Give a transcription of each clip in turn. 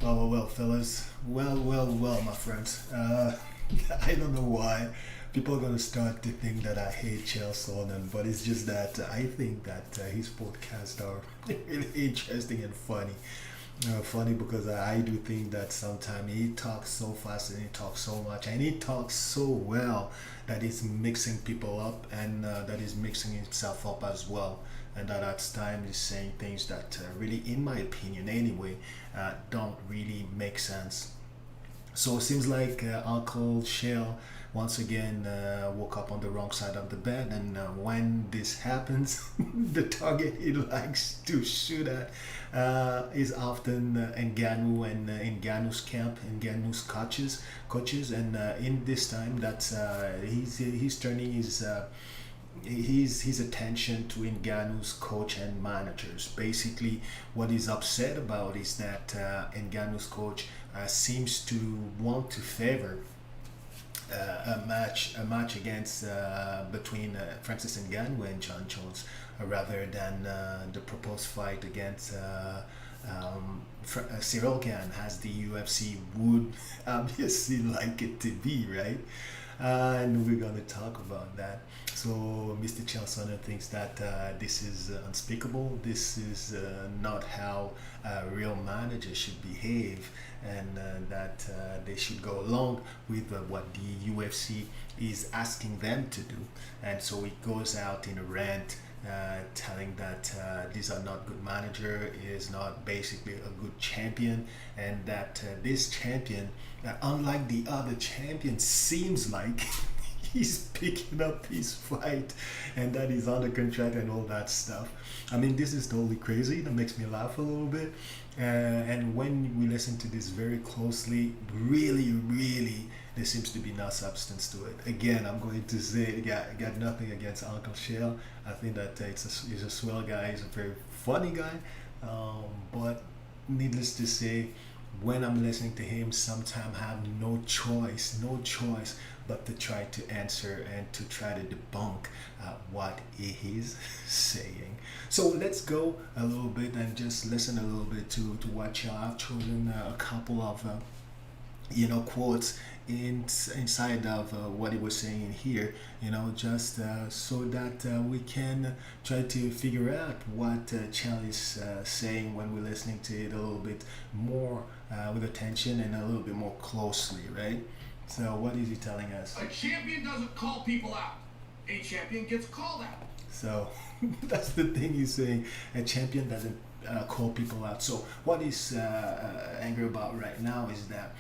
Well, fellas. Well, my friends. I don't know why people are gonna start to think that I hate Chael Sonnen, but it's just that I think that his podcasts are really interesting and funny. Funny because I do think that sometimes he talks so fast and he talks so much and he talks so well that he's mixing people up and that he's mixing himself up as well. And that at times he's saying things that really, in my opinion anyway, don't really make sense. So it seems like Uncle Shell once again woke up on the wrong side of the bed, and when this happens, the target he likes to shoot at is often Ngannou and Ngannou's camp, Ngannou's coaches, and in this time that he's turning his attention to Ngannou's coach and managers. Basically, what he's upset about is that Ngannou's coach seems to want to favor a match against between Francis Ngannou and John Jones rather than the proposed fight against Cyril Gane, as the UFC would obviously like it to be, right? And we're going to talk about that. So, Mr. Chael Sonnen thinks that this is unspeakable. This is not how a real manager should behave, and that they should go along with what the UFC is asking them to do. And so he goes out in a rant telling that these are not good manager, is not basically a good champion, and that this champion, unlike the other champion, seems like he's picking up his fight and that he's under contract and all that stuff. I mean, this is totally crazy. That makes me laugh a little bit. And when we listen to this very closely, really, there seems to be no substance to it. Again, I'm going to say, I got nothing against Uncle Shell. I think that he's a swell guy. He's a very funny guy. But needless to say, when I'm listening to him, sometimes I have no choice but to try to answer and to try to debunk what he is saying. So let's go a little bit and just listen a little bit to what you have chosen a couple of quotes inside of what he was saying in here, just so that we can try to figure out what Charlie is saying when we're listening to it a little bit more with attention and a little bit more closely, right? So what is he telling us? A champion doesn't call people out. A champion gets called out. So that's the thing he's saying. A champion doesn't call people out. So what he's angry about right now is that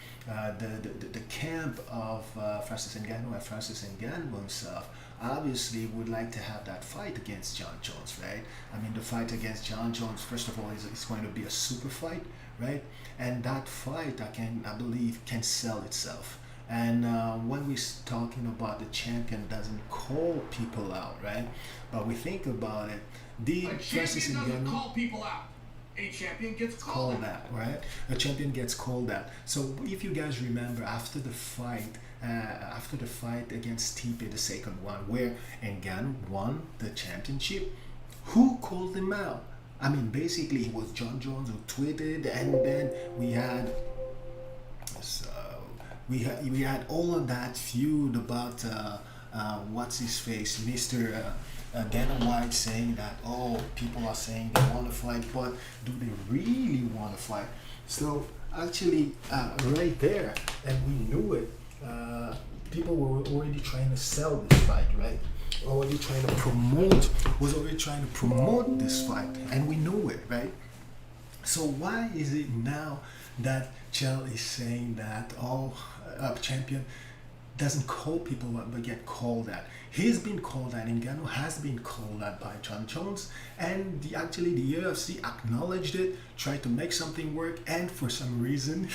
the camp of Francis Ngannou and Francis Ngannou himself obviously would like to have that fight against John Jones, right? I mean, the fight against John Jones, first of all, is going to be a super fight, right? And that fight, I believe, can sell itself. And when we're talking about the champion doesn't call people out, right? But we think about it, the Francis Ngannou call people out. A champion gets called out, right? A champion gets called out. So if you guys remember, after the fight against Stipe, the second one, where Ngannou won the championship, who called him out? I mean, basically, it was John Jones who tweeted, and then we had all of that feud about what's his face, Mr. Dana White, saying that people are saying they want to fight, but do they really want to fight? So actually, right there, and we knew it. People were already trying to sell this fight, right? Already trying to promote this fight, and we knew it, right? So why is it now that Chael is saying that a champion doesn't call people out but get called at? He's been called at. Ngannou has been called at by John Jones, and the UFC acknowledged it, tried to make something work, and for some reason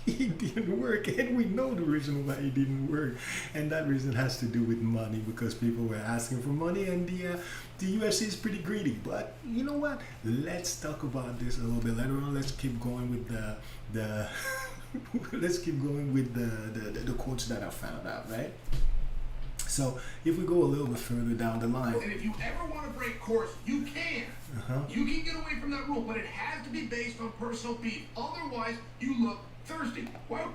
it didn't work, and we know the reason why it didn't work, and that reason has to do with money, because people were asking for money, and the UFC is pretty greedy. But you know what? Let's talk about this a little bit later on. Let's keep going with the let's keep going with the quotes that I found out, right? So if we go a little bit further down the line, And if you ever want to break course, you can. You can get away from that rule, but it has to be based on personal beef. Otherwise, you look thirsty. Well,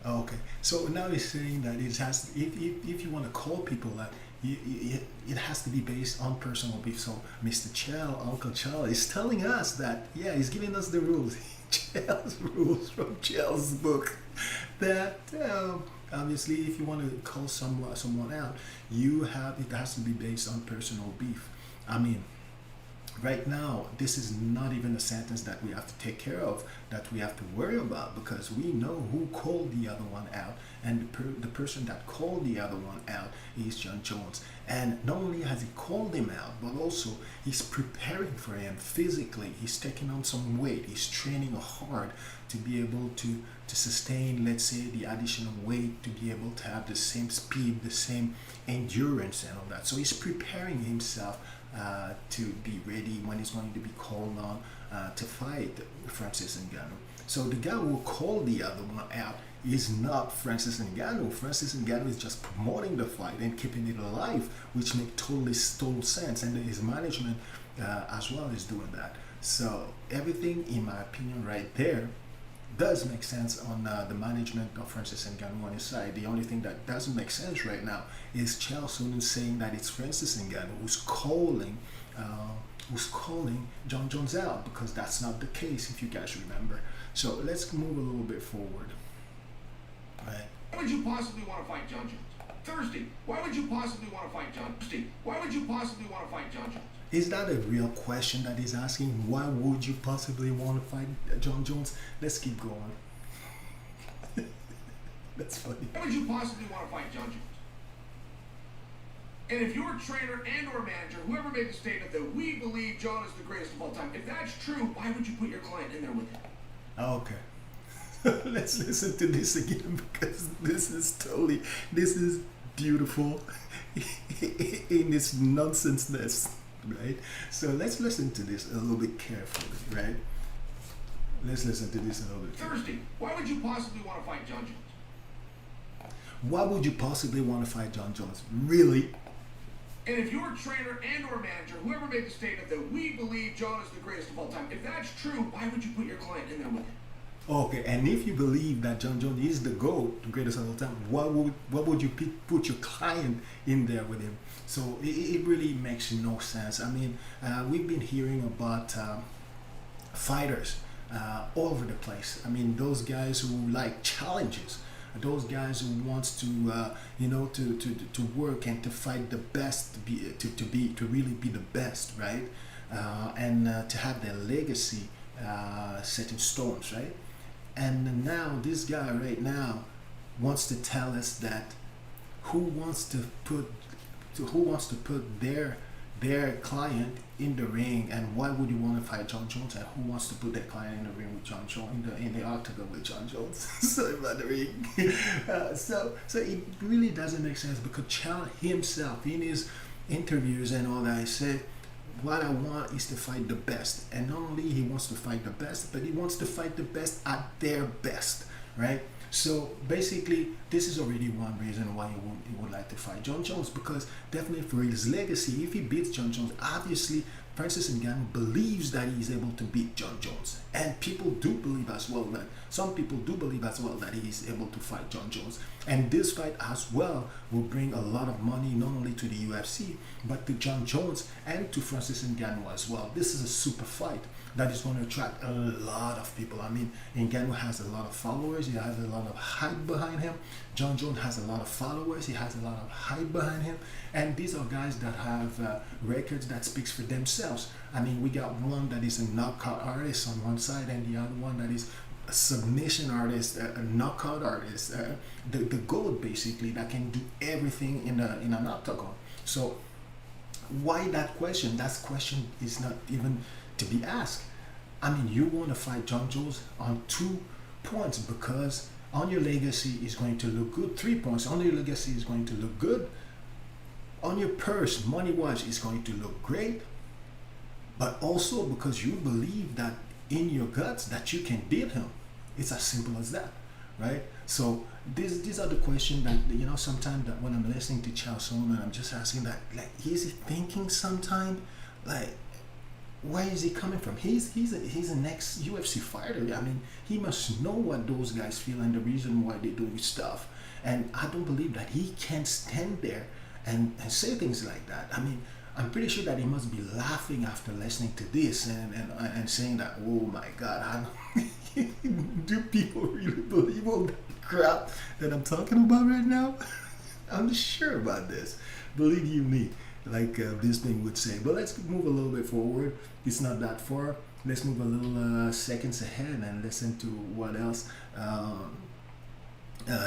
okay. So now he's saying that it has, if you want to call people that, it has to be based on personal beef. So Mr. Chael, Uncle Chael, is telling us that, yeah, he's giving us the rules. Chael's rules from Chael's book. That obviously, if you want to call someone out, it has to be based on personal beef. I mean, right now, this is not even a sentence that we have to take care of, that we have to worry about, because we know who called the other one out, and the person that called the other one out is Jon Jones. And not only has he called him out, but also he's preparing for him physically. He's taking on some weight. He's training hard to be able to sustain, let's say, the additional weight, to be able to have the same speed, the same endurance and all that. So he's preparing himself to be ready when he's going to be called on to fight Francis Ngannou. So the guy who called the other one out is not Francis Ngannou. Francis Ngannou is just promoting the fight and keeping it alive, which makes total sense. And his management as well is doing that. So everything, in my opinion, right there does make sense on the management of Francis Ngannou on his side. The only thing that doesn't make sense right now is Chael Sonnen saying that it's Francis Ngannou who's calling Jon Jones out, because that's not the case, if you guys remember. So let's move a little bit forward. Right. Why would you possibly want to fight Jon Jones? Thirsty. Why would you possibly want to fight Jon Jones? Why would you possibly want to fight Jon Jones? Is that a real question that he's asking? Why would you possibly want to fight Jon Jones? Let's keep going. That's funny. Why would you possibly want to fight Jon Jones? And if you're a trainer and or manager, whoever made the statement that we believe Jon is the greatest of all time, if that's true, why would you put your client in there with him? Okay. Let's listen to this again, because this is beautiful in its nonsenseness, right? So let's listen to this a little bit carefully, right? Let's listen to this a little bit. Thirsty. Why would you possibly want to fight Jon Jones? Why would you possibly want to fight Jon Jones? Really? And if you're a trainer and or manager, whoever made the statement that we believe Jon is the greatest of all time, if that's true, why would you put your client in there with him? Okay, and if you believe that Jon Jones is the GOAT, the greatest of all time, why would you put your client in there with him? So it really makes no sense. I mean, we've been hearing about fighters all over the place. I mean, those guys who like challenges, those guys who wants to to work and to fight the best, to really be the best, right? And to have their legacy set in stones, right? And now this guy right now wants to tell us that who wants to put their client in the ring, and why would you want to fight Jon Jones, and who wants to put their client in the ring with Jon Jones, in the octagon with Jon Jones? Sorry about the ring. So it really doesn't make sense, because Chael himself in his interviews and all that, he said, what I want is to fight the best. And not only he wants to fight the best, but he wants to fight the best at their best, right? So basically, this is already one reason why he would like to fight Jon Jones, because definitely for his legacy, if he beats Jon Jones, obviously Francis Ngannou believes that he is able to beat Jon Jones, and people do believe as well that some people do believe as well that he is able to fight Jon Jones. And this fight as well will bring a lot of money not only to the UFC but to Jon Jones and to Francis Ngannou as well. This is a super fight that is going to attract a lot of people. I mean, Ngannou has a lot of followers. He has a lot of hype behind him. Jon Jones has a lot of followers. He has a lot of hype behind him. And these are guys that have records that speaks for themselves. I mean, we got one that is a knockout artist on one side, and the other one that is a submission artist, a knockout artist, the GOAT basically, that can do everything in an octagon. So why that question? That question is not even to be asked. I mean, you want to fight Jon Jones on 2 points, because on your legacy is going to look good. 3 points on your legacy is going to look good. On your purse, money-wise, is going to look great. But also because you believe that in your guts that you can beat him. It's as simple as that, right? So these are the questions that sometimes that when I'm listening to Chael Sonnen, I'm just asking that, like, is he thinking sometime, like, where is he coming from? He's an ex UFC fighter. I mean, he must know what those guys feel and the reason why they do stuff. And I don't believe that he can stand there and say things like that. I mean, I'm pretty sure that he must be laughing after listening to this and saying that, oh my God, do people really believe all that crap that I'm talking about right now? I'm not sure about this. Believe you me, like this thing would say. But let's move a little bit forward. It's not that far. Let's move a little seconds ahead and listen to what else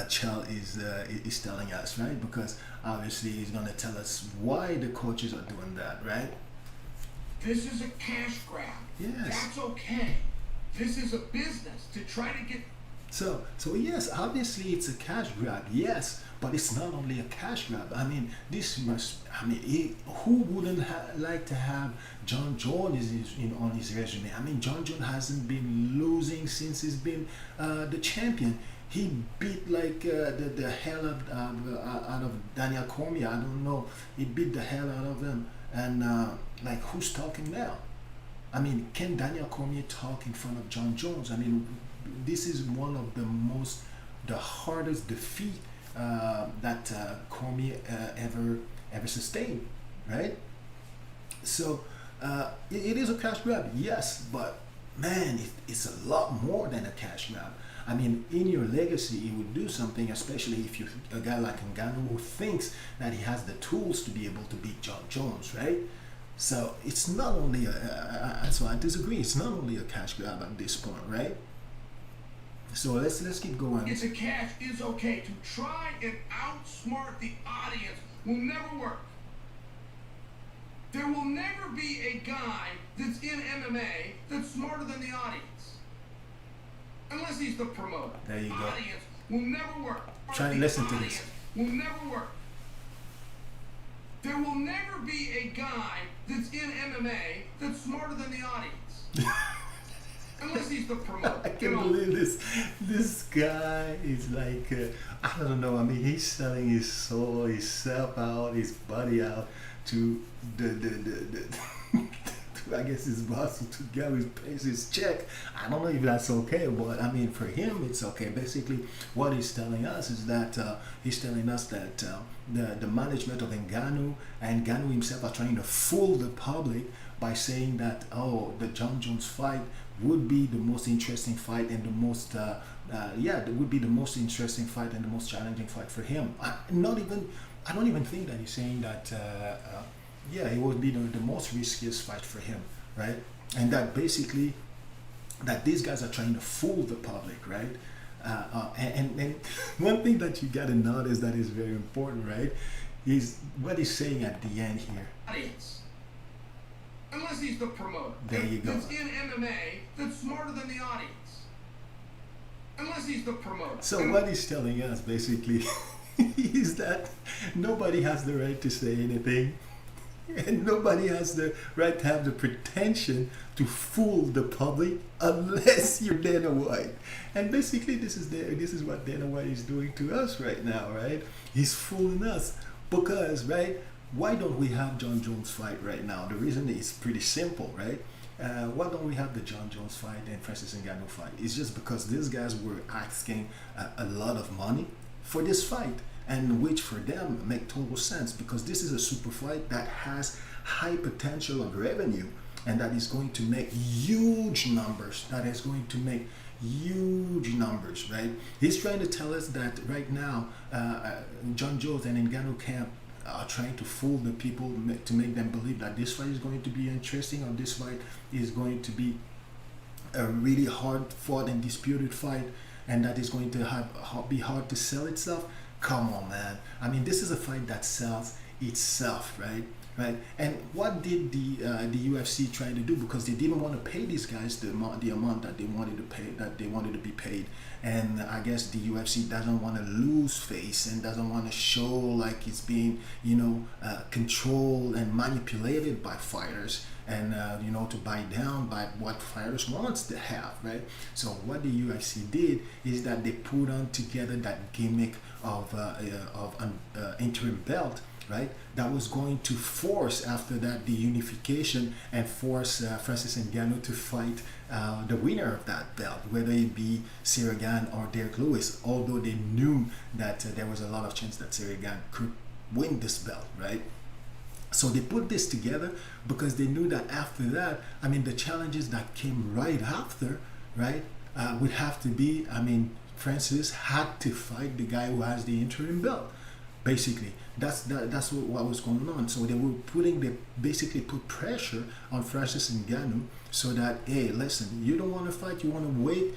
Chael is telling us, right? Because obviously he's gonna tell us why the coaches are doing that, right? This is a cash grab. Yes. That's okay. This is a business to try to get. So yes, obviously it's a cash grab, yes, but it's not only a cash grab. I mean, who wouldn't like to have John Jones on his resume? I mean, John Jones hasn't been losing since he's been the champion. He beat like the hell out of Daniel Cormier. I don't know. He beat the hell out of him. And like, who's talking now? I mean, can Daniel Cormier talk in front of John Jones? I mean, this is one of the hardest defeat that Cormier ever sustained, right? So it is a cash grab, yes, but man, it's a lot more than a cash grab. I mean, in your legacy, it would do something, especially if you're a guy like Ngannou who thinks that he has the tools to be able to beat John Jones, right? So it's not only so I disagree. It's not only a cash grab at this point, right? So let's keep going. It's a cash is okay. To try and outsmart the audience will never work. There will never be a guy that's in MMA that's smarter than the audience. Unless he's the promoter. There you go. Audience will never work. Try and listen to this. Will never work. There will never be a guy that's in MMA that's smarter than the audience. Unless he's the promoter. I can't believe this. This guy is like, I don't know. I mean, he's selling his soul, his self out, his body out to the I guess his boss to get his check. I don't know if that's okay, but I mean, for him, it's okay. Basically, what he's telling us is that the management of Ngannou and Ngannou himself are trying to fool the public by saying that, oh, the John Jones fight would be the most interesting fight and the most that would be the most interesting fight and the most challenging fight for him. I don't even think that he's saying that it would be the most riskiest fight for him, right? And that basically that these guys are trying to fool the public, right? And one thing that you gotta notice that is very important, right, is what he's saying at the end here. Audience. Unless he's the promoter. There you go. That's in MMA that's smarter than the audience. Unless he's the promoter. So what he's telling us basically is that nobody has the right to say anything. And nobody has the right to have the pretension to fool the public unless you're Dana White. And basically this is what Dana White is doing to us right now, right? He's fooling us because, right, why don't we have John Jones fight right now? The reason is pretty simple, right? Why don't we have the John Jones fight and Francis Ngannou fight? It's just because these guys were asking a lot of money for this fight. And which for them make total sense because this is a super fight that has high potential of revenue and that is going to make huge numbers. Right? He's trying to tell us that right now, John Jones and Ngannou camp are trying to fool the people to make them believe that this fight is going to be interesting or this fight is going to be a really hard fought and disputed fight and that is going to be hard to sell itself. Come on, man. I mean, this is a fight that sells itself, right? Right? And what did the UFC try to do? Because they didn't want to pay these guys the amount that they wanted to pay, that they wanted to be paid. And I guess the UFC doesn't want to lose face and doesn't want to show like it's being, controlled and manipulated by fighters. and to buy down by what fighters wants to have, right? So what the UFC did is that they put on together that gimmick of an interim belt, right? That was going to force after that the unification and force Francis Ngannou to fight the winner of that belt, whether it be Ciryl Gane or Derek Lewis. Although they knew that there was a lot of chance that Ciryl Gane could win this belt, right? So they put this together because they knew that after that, I mean, the challenges that came right after, right, would have to be, I mean, Francis had to fight the guy who has the interim belt. Basically, that's what was going on. So they basically put pressure on Francis Ngannou so that, hey, listen, you don't want to fight, you want to wait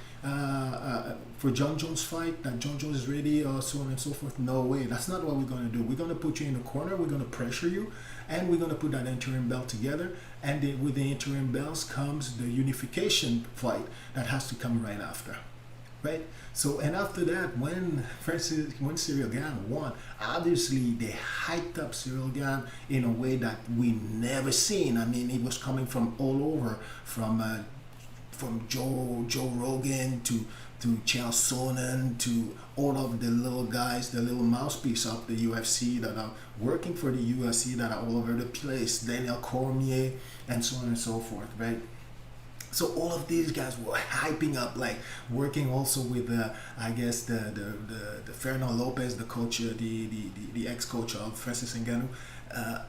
for John Jones' fight, that John Jones is ready, or so on and so forth. No way, that's not what we're going to do. We're going to put you in a corner, we're going to pressure you, and we're going to put that interim belt together. And with the interim belts comes the unification fight that has to come right after. Right? So, and after that, when Ciryl Gane won, obviously they hyped up Ciryl Gane in a way that we never seen. I mean, it was coming from all over, from Joe Rogan to Chael Sonnen to all of the little guys, the little mouthpiece of the UFC that are working for the UFC that are all over the place, Daniel Cormier and so on and so forth, right? So all of these guys were hyping up, like working also with I guess the Fernando Lopez, the coach, the ex-coach of Francis Ngannou.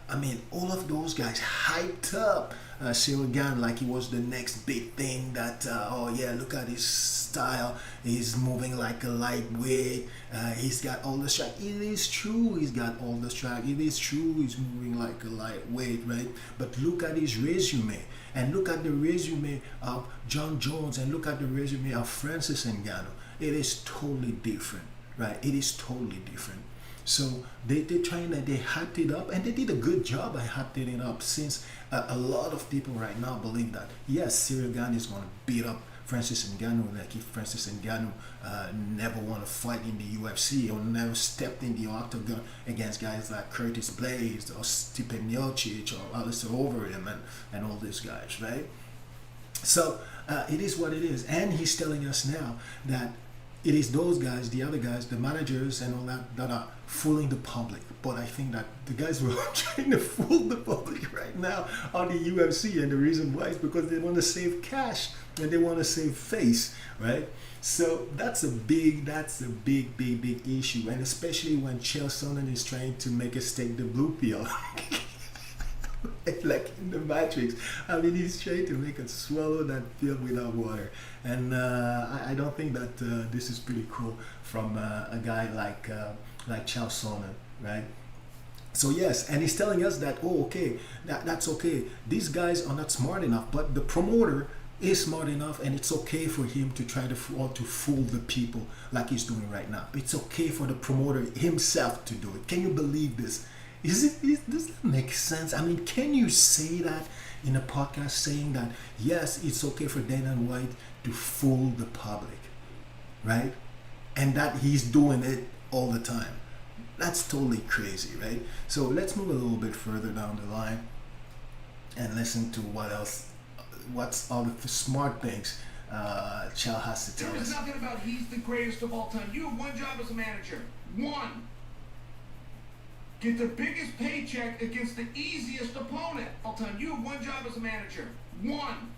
I mean, all of those guys hyped up Ciryl Gane like he was the next big thing. That oh yeah, look at his style. He's moving like a lightweight. He's got all the strike. It is true, he's got all the strike. It is true, he's moving like a lightweight, right? But look at his resume. And look at the resume of John Jones, and look at the resume of Francis Ngannou. It is totally different, right? It is totally different. So they hyped it up, and they did a good job by hyping it up, since a lot of people right now believe that, yes, Ciryl Gane is going to beat up Francis Ngannou, like if Francis Ngannou never won a fight in the UFC or never stepped in the octagon against guys like Curtis Blades or Stipe Miocic or Alistair Overeem and all these guys, right? So it is what it is. And he's telling us now that it is those guys, the other guys, the managers and all that are fooling the public. But I think that the guys were trying to fool the public right now on the UFC, and the reason why is because they want to save cash and they want to save face, right? So that's a big issue, and especially when Chael Sonnen is trying to make us take the blue pill. Like in the Matrix. I mean, he's trying to make us swallow that pill without water. And I don't think that this is pretty cool from a guy like Chael Sonnen, right? So yes, and he's telling us that, oh, okay, that's okay. These guys are not smart enough, but the promoter is smart enough, and it's okay for him to try to fool the people like he's doing right now. It's okay for the promoter himself to do it. Can you believe this? Does that make sense? I mean, can you say that in a podcast, saying that, yes, it's okay for Dana White to fool the public, right? And that he's doing it all the time. That's totally crazy, right? So let's move a little bit further down the line and listen to what's all the smart things Chael has to tell us. There is nothing about he's the greatest of all time. You have one job as a manager. One. Get the biggest paycheck against the easiest opponent. All time. You have one job as a manager. One.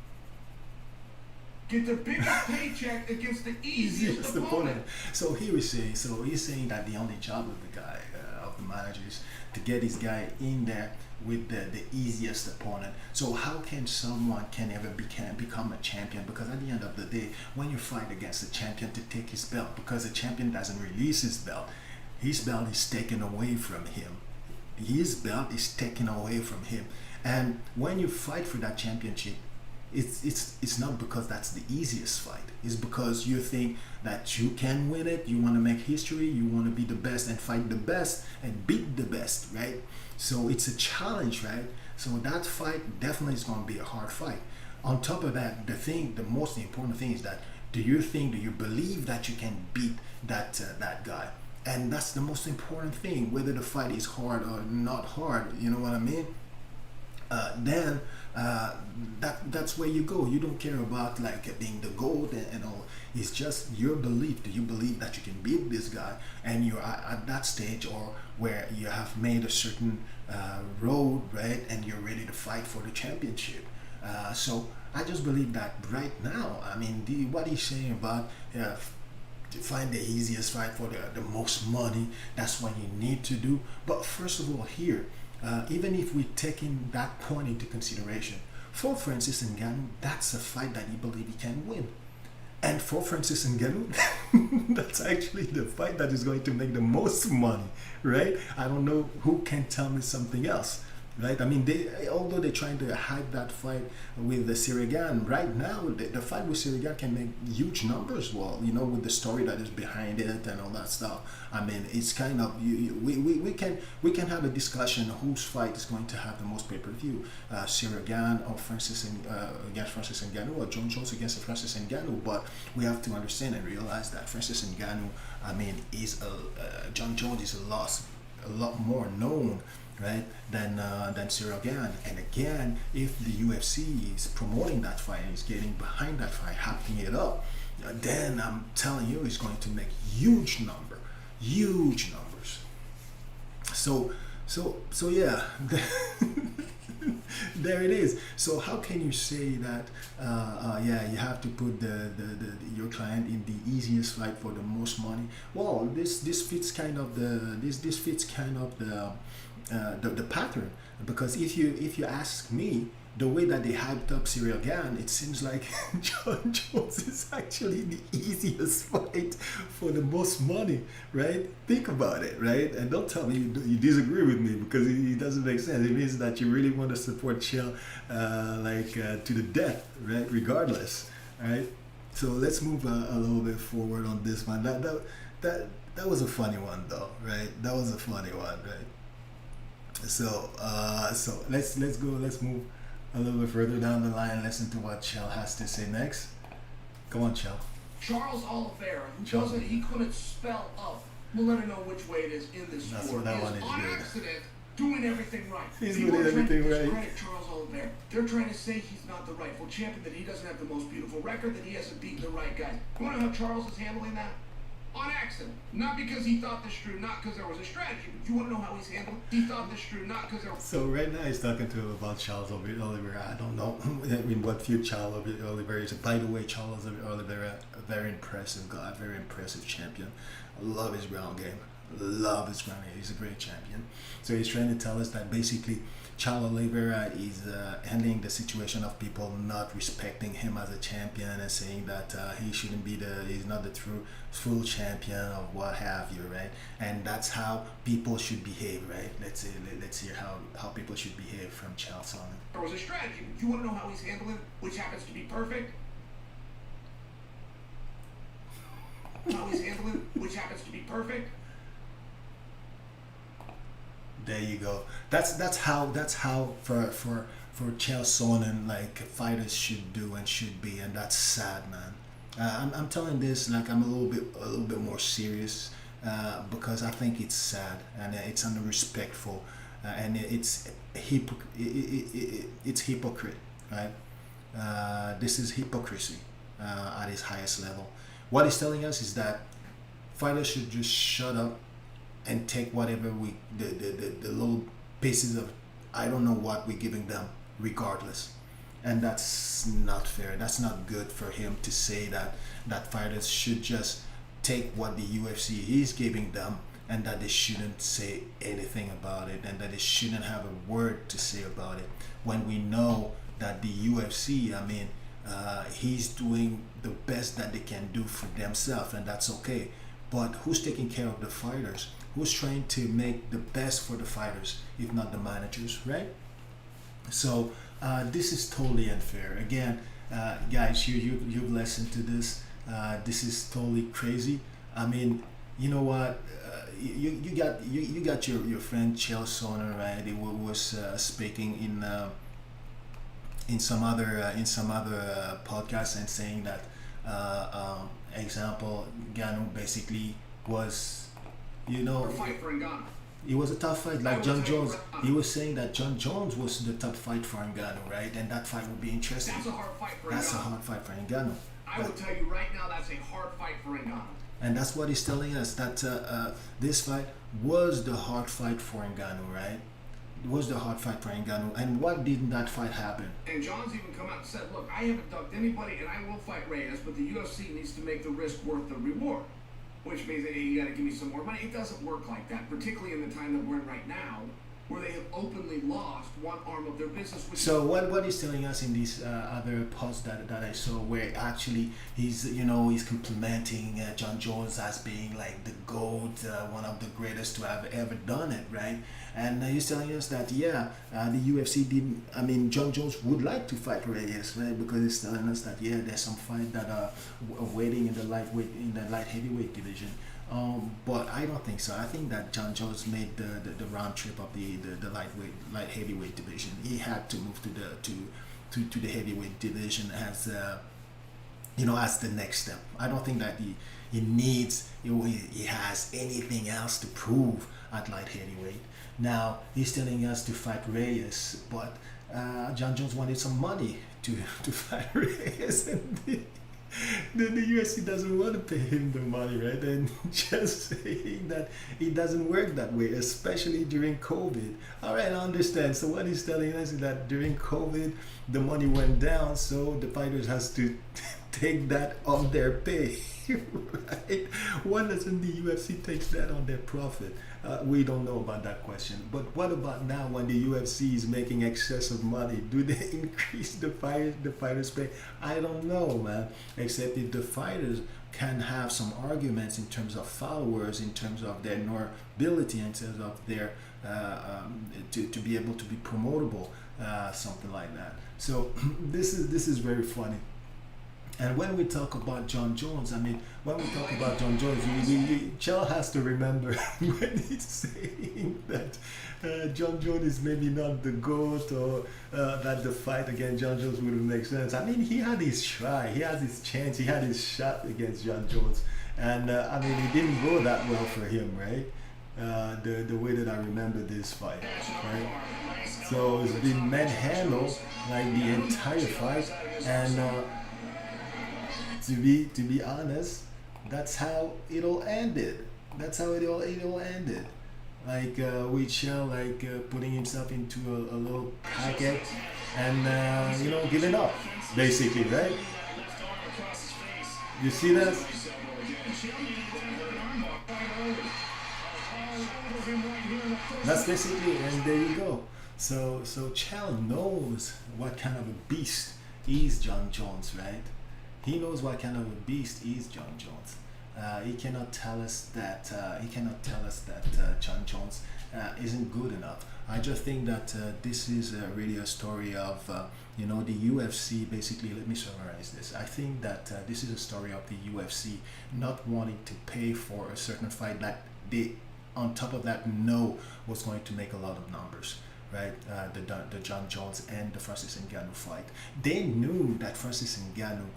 Get the biggest paycheck against the easiest opponent. So he's saying that the only job of the guy, of the manager, is to get this guy in there with the easiest opponent. So how can someone ever become a champion? Because at the end of the day, when you fight against a champion to take his belt, because the champion doesn't release his belt is taken away from him. His belt is taken away from him. And when you fight for that championship, it's not because that's the easiest fight. It's because you think that you can win it. You want to make history. You want to be the best and fight the best and beat the best, right? So it's a challenge, right? So that fight definitely is going to be a hard fight. On top of that, the most important thing is that do you believe that you can beat that guy? And that's the most important thing, whether the fight is hard or not hard, you know what I mean? Then uh, that's where you go. You don't care about like being the gold and all. It's just your belief. Do you believe that you can beat this guy, and you're at that stage, or where you have made a certain road, right, and you're ready to fight for the championship. So I just believe that right now. I mean, what he's saying about to find the easiest fight for the most money, that's what you need to do. But first of all, here, even if we take in that point into consideration, for Francis Ngannou, that's a fight that he believes he can win. And for Francis Ngannou, that's actually the fight that is going to make the most money, right? I don't know who can tell me something else, right? I mean, although they're trying to hide that fight with the Sirigan, right now the fight with Sirigan can make huge numbers. Well, with the story that is behind it and all that stuff. I mean, it's kind of we can have a discussion whose fight is going to have the most pay-per-view, Sirigan or against Francis Ngannou, or John Jones against Francis Ngannou. But we have to understand and realize that Francis Ngannou, I mean, John Jones is a lot more known, right, than Cyril Gane. And again, if the UFC is promoting that fight and is getting behind that fight, hyping it up, then I'm telling you, it's going to make huge numbers. So yeah, there it is. So how can you say that? Yeah, you have to put your client in the easiest fight for the most money. Well, this fits kind of the pattern, because if you ask me, the way that they hyped up Cyril Gane, it seems like John Jones is actually the easiest fight for the most money, right? Think about it, right? And don't tell me you disagree with me, because it doesn't make sense. It means that you really want to support Chael to the death, right? Regardless, right? So let's move a little bit forward on this one. That was a funny one, though, right? That was a funny one, right? So let's move a little bit further down the line and listen to what Chael has to say next. Come on, Chael. Charles Oliveira, he couldn't spell up. We'll let her know which way it is in this sport. That one is on good. accident doing everything right. He's People doing everything right. Credit Charles Oliveira. They're trying to say he's not the rightful champion, that he doesn't have the most beautiful record, that he hasn't beaten the right guys. You want to know how Charles is handling that? On accident. Not because he thought this through, not because there was a strategy. But you want to know how he's handled it? He thought this through, not because there was... So right now he's talking to him about Charles Oliveira. I don't know in what field Charles Oliveira is. By the way, Charles Oliveira, a very impressive guy, very impressive champion. I love his ground game. He's a great champion. So he's trying to tell us that basically Chael Oliveira is handling the situation of people not respecting him as a champion and saying that he's not the full champion or what have you, right? And that's how people should behave, right? Let's hear how people should behave from Chael Sonnen. There was a strategy. You want to know how he's handling it, which happens to be perfect? How he's handling it, which happens to be perfect? There you go. That's how for Chael Sonnen, like, fighters should do and should be, and that's sad, man. I'm telling this like I'm a little bit more serious, because I think it's sad and it's unrespectful, and it's hypocrite, right? This is hypocrisy at its highest level. What he's telling us is that fighters should just shut up and take whatever the little pieces of, I don't know what we're giving them, regardless. And that's not fair. That's not good for him to say that fighters should just take what the UFC is giving them, and that they shouldn't say anything about it, and that they shouldn't have a word to say about it, when we know that the UFC, I mean, he's doing the best that they can do for themselves, and that's okay. But who's taking care of the fighters? Who's trying to make the best for the fighters, if not the managers, right? So this is totally unfair. Again, guys, you've listened to this. This is totally crazy. I mean, you know what? You got your friend Chael Sonnen, right? He was speaking in some other podcast and saying that example, Ngannou basically was, Or fight for Ngannou. It was a tough fight. I Like will John tell you Jones, right he now, was saying that John Jones was the top fight for Ngannou, right? And that fight would be interesting. that's a hard fight for That's a Ngannou. hard fight for Ngannou. I will tell you right now, that's a hard fight for Ngannou. And that's what he's telling us, that this fight was the hard fight for Ngannou, right? It was the hard fight for Ngannou. And what did that fight happen? And John's even come out and said, look, I haven't ducked anybody and I will fight Reyes, but the UFC needs to make the risk worth the reward. Which means that you got to give me some more money. It doesn't work like that, particularly in the time that we're in right now, where they have openly lost one arm of their business. So what he's telling us in these other posts that I saw, where actually he's complimenting John Jones as being like the GOAT, one of the greatest to have ever done it, right? And he's telling us that the UFC didn't. I mean, John Jones would like to fight Reyes, right? Because he's telling us that there's some fight that are waiting in the light heavyweight division. But I don't think so. I think that John Jones made the round trip of the light heavyweight division. He had to move to the heavyweight division as as the next step. I don't think that he has anything else to prove at light heavyweight. Now he's telling us to fight Reyes, but John Jones wanted some money to fight Reyes, and the UFC doesn't want to pay him the money, right? And just saying that it doesn't work that way, especially during COVID. All right, I understand. So what he's telling us is that during COVID, the money went down, so the fighters has to take that on their pay, right? Why doesn't the UFC take that on their profit? We don't know about that question. But what about now when the UFC is making excess of money? Do they increase the fighters' pay? I don't know, man. Except if the fighters can have some arguments in terms of followers, in terms of their nobility, in terms of their to be able to be promotable, something like that. So this is very funny. And when we talk about John Jones, when we talk about John Jones, Chael has to remember when he's saying that John Jones is maybe not the GOAT, or that the fight against John Jones wouldn't make sense. He had his try, he had his chance, he had his shot against John Jones. And it didn't go that well for him, right? The way that I remember this fight, right? So it's been manhandled like the entire fight, and to be honest, that's how it all ended. That's how it all ended. Like with Chael putting himself into a little packet and giving up, basically, right? You see that? That's basically, and there you go. So Chael knows what kind of a beast is John Jones, right? He knows what kind of a beast is John Jones. He cannot tell us that. John Jones isn't good enough. I just think that this is really a story of the UFC. Basically, let me summarize this. I think that this is a story of the UFC not wanting to pay for a certain fight that they, on top of that, know was going to make a lot of numbers. Right, the John Jones and the Francis Ngannou fight. They knew that Francis Ngannou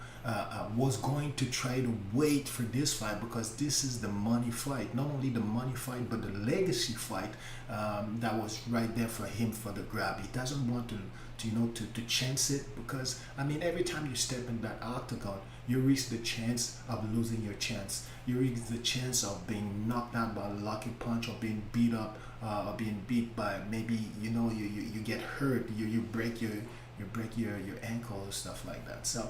was going to try to wait for this fight, because this is the money fight. Not only the money fight, but the legacy fight that was right there for him for the grab. He doesn't want to chance it, because every time you step in that octagon, you risk the chance of losing your chance. You risk the chance of being knocked out by a lucky punch, or being beat up, or being beat by maybe you get hurt, you break your ankle or stuff like that. So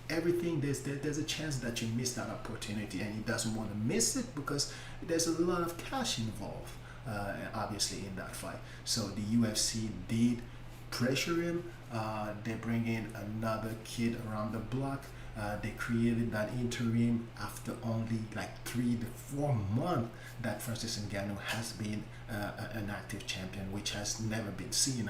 everything, there's a chance that you miss that opportunity, and he doesn't want to miss it because there's a lot of cash involved, obviously, in that fight. So the UFC did pressure him. They bring in another kid around the block. They created that interim after only like 3 to 4 months that Francis Ngannou has been an active champion, which has never been seen.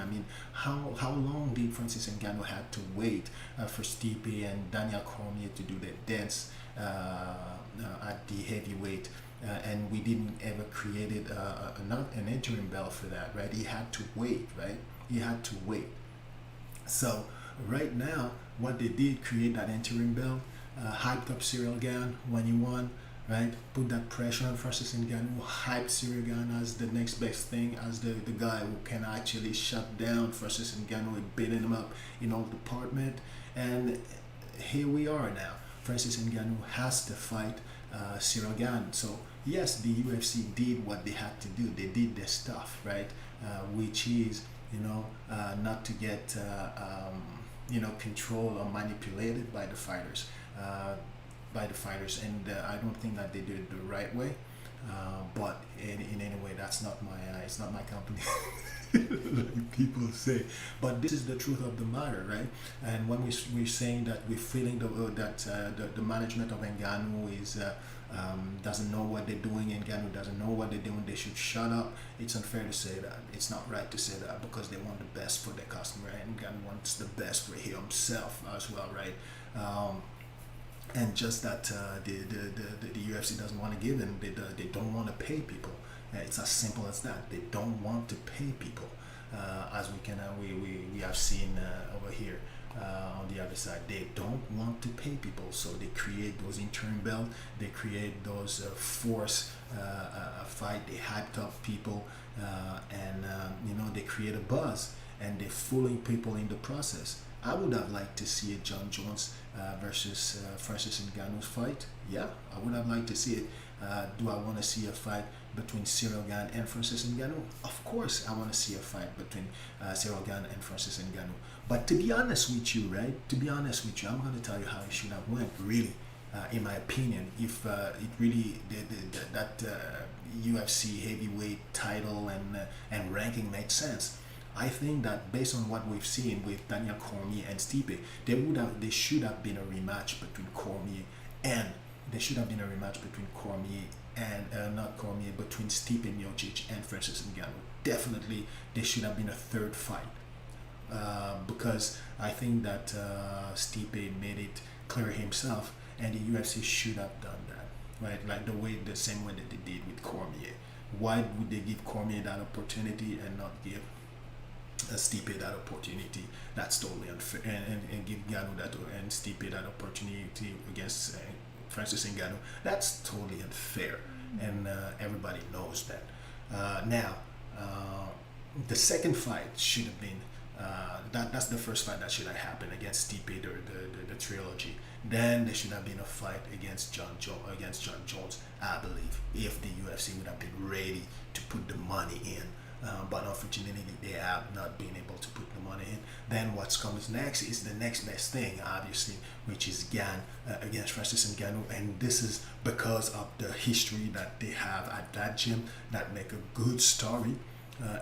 How long did Francis Ngannou have to wait for Stipe and Daniel Cormier to do their dance at the heavyweight? And we didn't ever created an interim belt for that, right? He had to wait, right? He had to wait. So right now, what they did, create that interim belt, hyped up Cyril Gane when he won, right? Put that pressure on Francis Ngannou, hype Cyril Gane as the next best thing, as the guy who can actually shut down Francis Ngannou and beating him up in all department. And here we are now. Francis Ngannou has to fight Cyril Gane. So yes, the UFC did what they had to do. They did their stuff, right? Which is, not to get controlled or manipulated by the fighters. And I don't think that they did it the right way. But in any way, that's not my it's not my company, like people say. But this is the truth of the matter, right? And when we're saying that we're feeling that the management of Ngannou is doesn't know what they're doing, Ngannou doesn't know what they're doing, they should shut up. It's unfair to say that. It's not right to say that, because they want the best for their customer, and Ngannou wants the best for himself as well, right? And just that the UFC doesn't want to give them, they don't want to pay people. It's as simple as that. They don't want to pay people, as we have seen over here on the other side. They don't want to pay people, so they create those interim belts. They create those force fight. They hyped up people, and they create a buzz, and they're fooling people in the process. I would have liked to see a John Jones versus Francis Ngannou's fight. Yeah, I would have liked to see it. Do I want to see a fight between Cyril Gane and Francis Ngannou? Of course, I want to see a fight between Cyril Gane and Francis Ngannou. But to be honest with you, right? To be honest with you, I'm going to tell you how it should have went. Really, in my opinion, if it really that UFC heavyweight title and ranking made sense. I think that based on what we've seen with Daniel Cormier and Stipe, there should have been a rematch between Cormier and between Stipe Miocic and Francis Ngannou. Definitely, there should have been a third fight, because I think that Stipe made it clear himself, and the UFC should have done that, right? Like the same way that they did with Cormier. Why would they give Cormier that opportunity and not give Stipe that opportunity? That's totally unfair, and give Ngannou that and Stipe that opportunity against Francis Ngannou. That's totally unfair, and everybody knows that. Now, the second fight should have been that's the first fight that should have happened against Stipe, the trilogy. Then there should have been a fight against John Jones, I believe, if the UFC would have been ready to put the money in. But unfortunately, they have not been able to put the money in. Then what comes next is the next best thing, obviously, which is Gane against Francis Ngannou, and this is because of the history that they have at that gym that make a good story,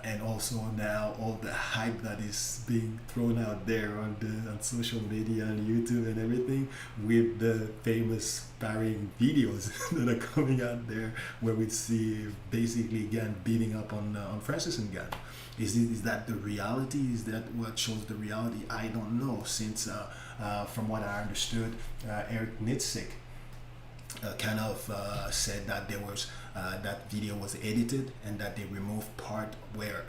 and also now all the hype that is being thrown out there on social media and YouTube and everything, with the famous sparring videos that are coming out there, where we see basically Gane beating up on Francis Ngannou. Is that the reality? Is that what shows the reality? I don't know, since from what I understood, Eric Nitzik kind of said that there was that video was edited, and that they removed part where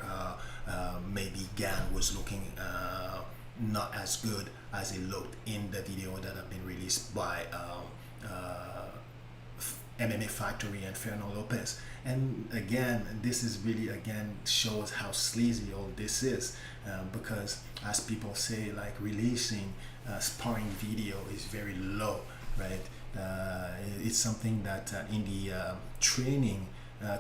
maybe Gane was looking not as good as he looked in the video that have been released by MMA Factory and Fernando Lopez. And again, this is really shows how sleazy all this is, because as people say, like, releasing sparring video is very low, right? It's something that in the training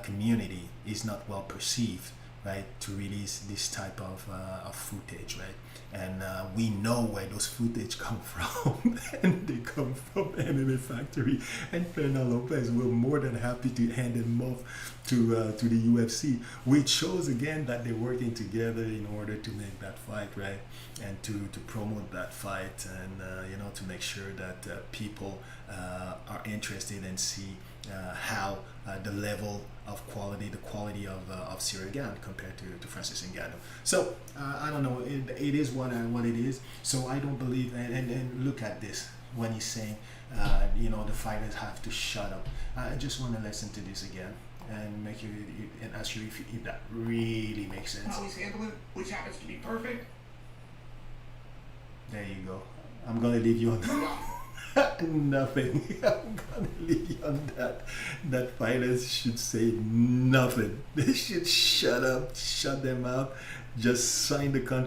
community is not well perceived, right? To release this type of footage, right? And we know where those footage come from, and they come from MMA Factory and Fernando Lopez. We're more than happy to hand them off to the UFC, which shows again that they're working together in order to make that fight, right? And to promote that fight, and to make sure that people are interested and see how the level of quality, the quality of Cyril Gane compared to Francis Ngannou. So I don't know. It is what it is. So I don't believe. And look at this when he's saying, the fighters have to shut up. I just want to listen to this again and make you and ask you if that really makes sense. How he's handling it, which happens to be perfect. There you go. I'm gonna leave you on nothing. I'm gonna leave you on that. That fighters should say nothing. They should shut up, shut them out, just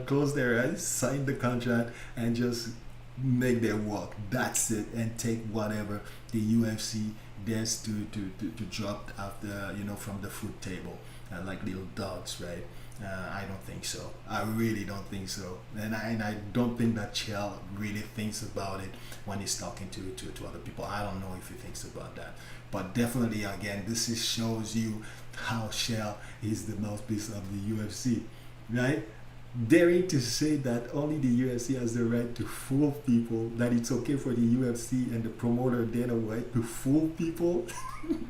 close their eyes, sign the contract, and just make their walk. That's it, and take whatever the UFC dares to drop after, from the food table, like little dogs, right? I don't think so. I really don't think so, and I don't think that Chael really thinks about it when he's talking to other people. I don't know if he thinks about that, but definitely, again, shows you how Chael is the mouthpiece of the UFC, right? Daring to say that only the UFC has the right to fool people, that it's okay for the UFC and the promoter Dana White to fool people.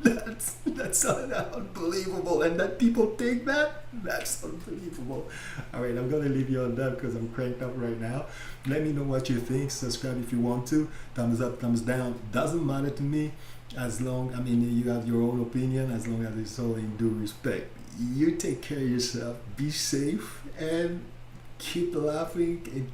that's unbelievable, and that people take that's unbelievable. All right, I'm gonna leave you on that because I'm cranked up right now. Let me know what you think. Subscribe if you want to. Thumbs up, thumbs down, doesn't matter to me, as long, you have your own opinion, as long as it's all in due respect. You take care of yourself, be safe, and keep laughing and